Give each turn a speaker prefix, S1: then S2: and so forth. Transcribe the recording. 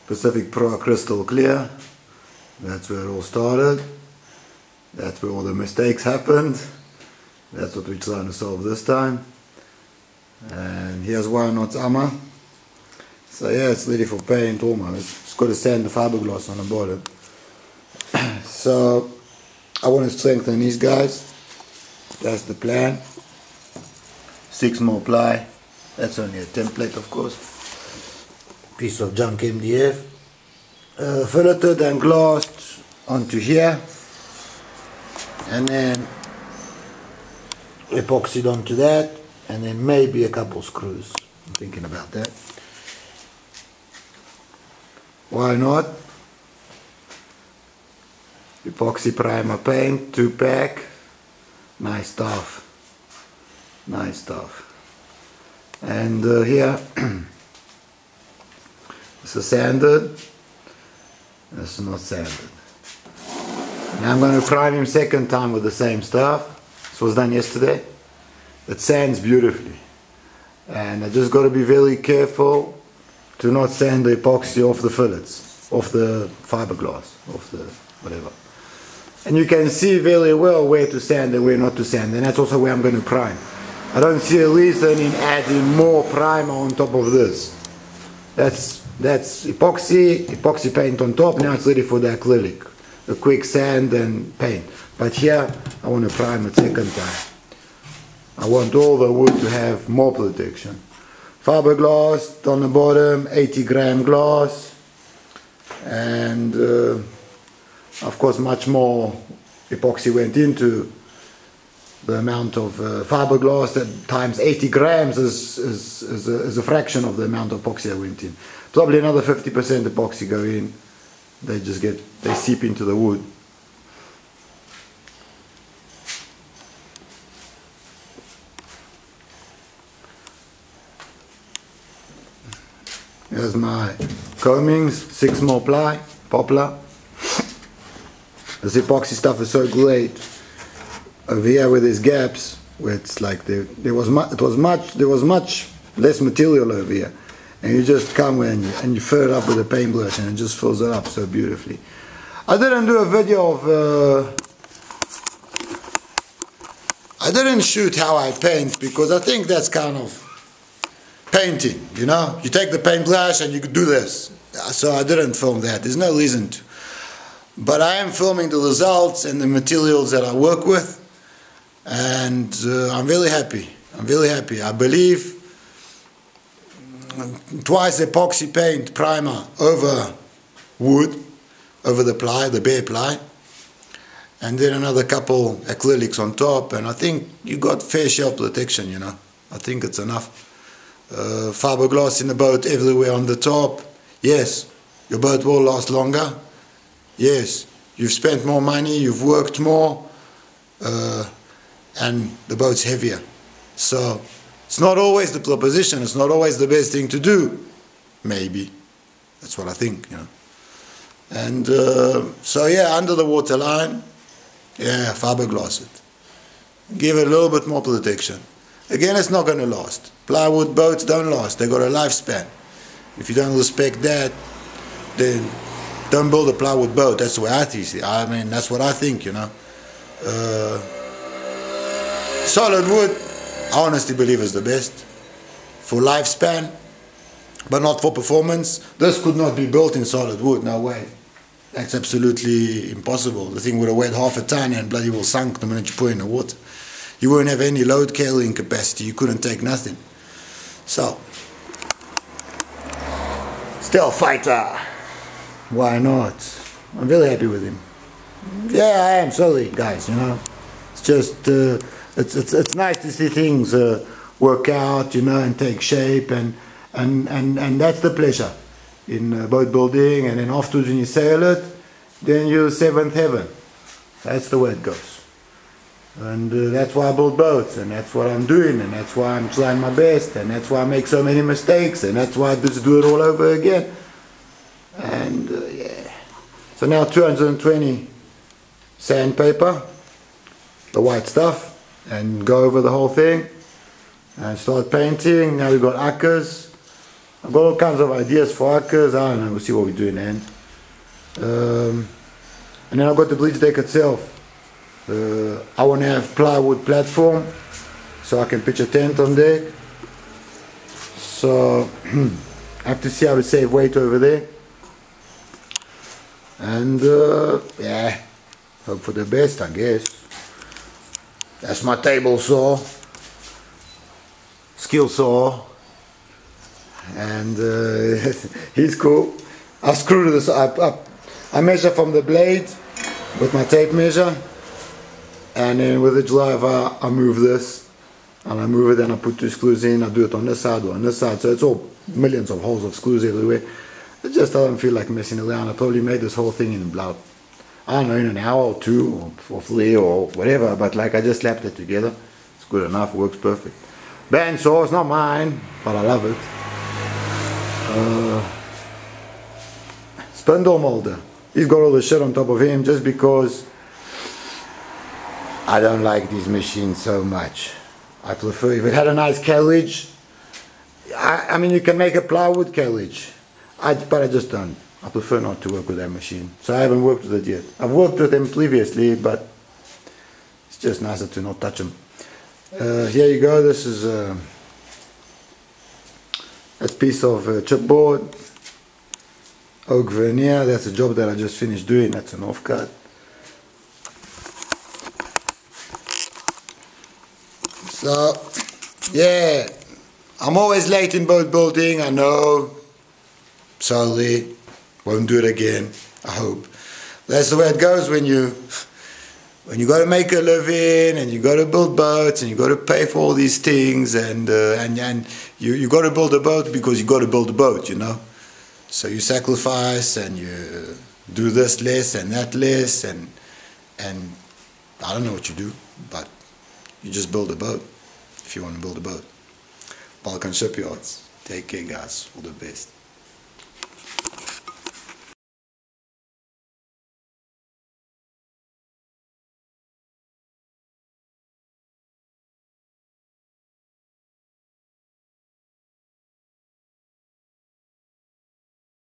S1: Pacific Proa crystal clear. That's where it all started. That's where all the mistakes happened. That's what we're trying to solve this time. And here's Why Not armor. So yeah, it's ready for paint almost. It's got to sand the fiberglass on the bottom. So I want to strengthen these guys. That's the plan. 6 more ply. That's only a template, of course. Piece of junk MDF. Filleted and glassed onto here. And then epoxied onto that. And then maybe a couple screws. I'm thinking about that. Why not? Epoxy primer paint, 2-pack. Nice stuff. Nice stuff. And here, this is sanded. This is not sanded. Now I'm going to prime him second time with the same stuff. This was done yesterday. It sands beautifully. And I just got to be very careful to not sand the epoxy off the fillets, off the fiberglass, off the whatever. And you can see very well where to sand and where not to sand, and that's also where I'm going to prime. I don't see a reason in adding more primer on top of this. That's epoxy paint on top. Now it's ready for the acrylic, a quick sand and paint. But here I want to prime it second time. I want all the wood to have more protection. Fiberglass on the bottom, 80-gram glass, and of course much more epoxy went into the amount of fiberglass. That times 80 grams is a fraction of the amount of epoxy I went in. Probably another 50% epoxy go in. They seep into the wood. Here's my combings, 6 more ply, poplar. This epoxy stuff is so great. Over here where there's gaps, where it's like there was much less material over here, and you just come and you fill it up with a paintbrush, and it just fills it up so beautifully. I didn't do a video of I didn't shoot how I paint, because I think that's kind of painting, you know. You take the paintbrush and you could do this. So I didn't film that. There's no reason to. But I am filming the results and the materials that I work with, and I'm really happy. I'm really happy. I believe twice epoxy paint primer over wood, over the ply, the bare ply, and then another couple acrylics on top, and I think you got fair shelf protection, you know. I think it's enough. Fiberglass in the boat everywhere on the top. Yes, your boat will last longer. Yes, you've spent more money, you've worked more, and the boat's heavier. So it's not always the proposition, it's not always the best thing to do. Maybe. That's what I think, you know. And so yeah, under the waterline, yeah, fiberglass it. Give it a little bit more protection. Again, it's not going to last. Plywood boats don't last, they've got a lifespan. If you don't respect that, then don't build a plywood boat. That's the way I see it. I mean, that's what I think, you know. Solid wood, I honestly believe is the best for lifespan, but not for performance. This could not be built in solid wood, no way. That's absolutely impossible. The thing would have weighed half a ton and bloody well sunk the minute you put it in the water. You wouldn't have any load carrying capacity, you couldn't take nothing. So, still fighter. Why not? I'm really happy with him. Yeah, I am. Sorry, guys. You know, it's just it's nice to see things work out, you know, and take shape, and that's the pleasure in boat building. And then afterwards, when you sail it, then you're seventh heaven. That's the way it goes. And that's why I build boats, and that's what I'm doing, and that's why I'm trying my best, and that's why I make so many mistakes, and that's why I just do it all over again. And yeah, so now 220 sandpaper, the white stuff, and go over the whole thing and start painting. Now we've got akkers, I've got all kinds of ideas for Vakas. I don't know, we'll see what we do in the end. And then I've got the bleach deck itself. I want to have plywood platform so I can pitch a tent on there. So I have to see how to save weight over there. And yeah, hope for the best, I guess. That's my table saw, skill saw, and he's cool. I screwed this up. I measure from the blade with my tape measure, and then with the driver I move this, and I move it and I put 2 screws in. I do it on this side or on this side, so it's all millions of holes of screws everywhere. It just doesn't feel like messing around. I probably made this whole thing in about, I don't know, in an hour or 2 or 3 or whatever, but like I just slapped it together. It's good enough, works perfect. Bandsaw, it's not mine, but I love it. Spindle molder. He's got all the shit on top of him just because I don't like these machines so much. I prefer, if it had a nice carriage, I mean you can make a plywood carriage, but I just don't. I prefer not to work with that machine. So I haven't worked with it yet. I've worked with them previously, but it's just nicer to not touch them. Here you go, this is a piece of chipboard. Oak veneer, that's a job that I just finished doing, that's an offcut. So, yeah, I'm always late in boat building, I know. Sorry, won't do it again, I hope. That's the way it goes when you got to make a living and you got to build boats and you got to pay for all these things and you got to build a boat because you got to build a boat, you know. So you sacrifice and you do this less and that less and I don't know what you do, but you just build a boat if you want to build a boat. Balkan ShipYards. Take care guys, all the best.